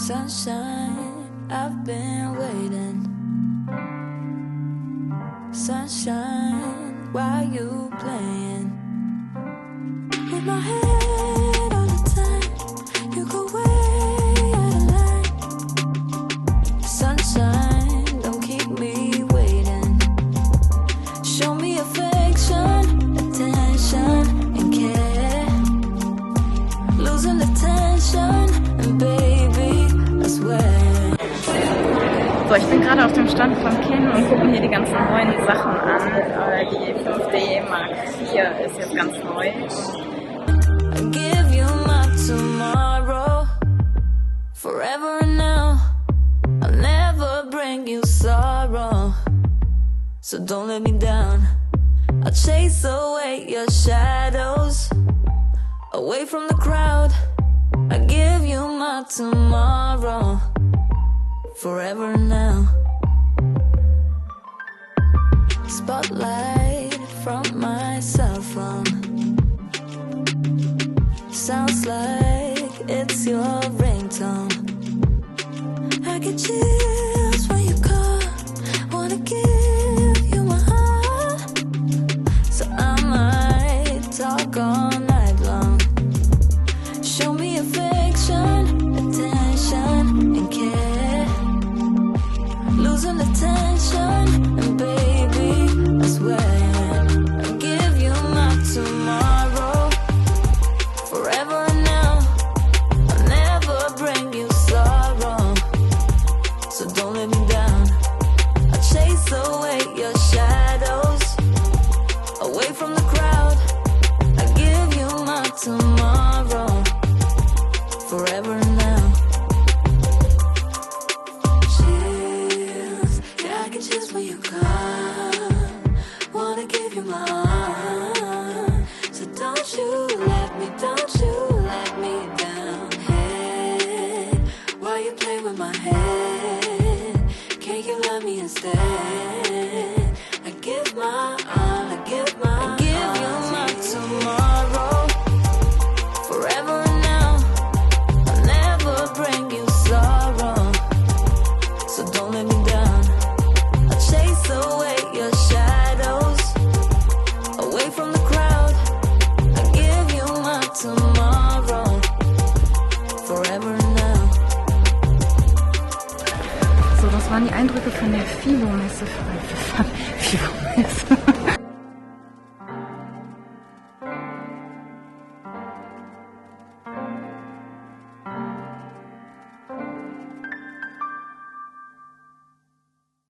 Sunshine, I've been waiting. Sunshine, why you playing with my head all the time? You go way out of line. Sunshine, don't keep me waiting. Show me affection, attention, and care. Losing the tension, and baby, I swear. So, ich bin gerade auf dem Stand von Kin und gucke mir hier die ganzen neuen Sachen an. Die 5D Mark IV ist jetzt ganz neu. I'll give you my tomorrow, forever and now. I'll never bring you sorrow, so don't let me down. I'll chase away your shadows, away from the crowd. I'll give you my tomorrow, forever and now. Spotlight from my cell phone, sounds like it's your ringtone. I get chills when you call, wanna give you my heart, so I might talk all night long. Show me affection, attention, and care. Losing the tension, and baby, I swear I'll give you my tomorrow, forever and now. I'll never bring you sorrow, so don't let me down. I'll chase away your shadows, away from the crowd. I'll give you my tomorrow, forever and now. Chills, yeah, I get chills when you come. Wanna give you my heart, so don't you let me down. Hey, why you play with my head? Can't you love me instead? I give my all, I give you my tomorrow, forever and now. I'll never bring you sorrow, so don't let me down. I'll chase away your shadows, away from the crowd. I'll give you my tomorrow, forever and now. So, das waren die Eindrücke von der FIBO-Messe. FIBO-Messe.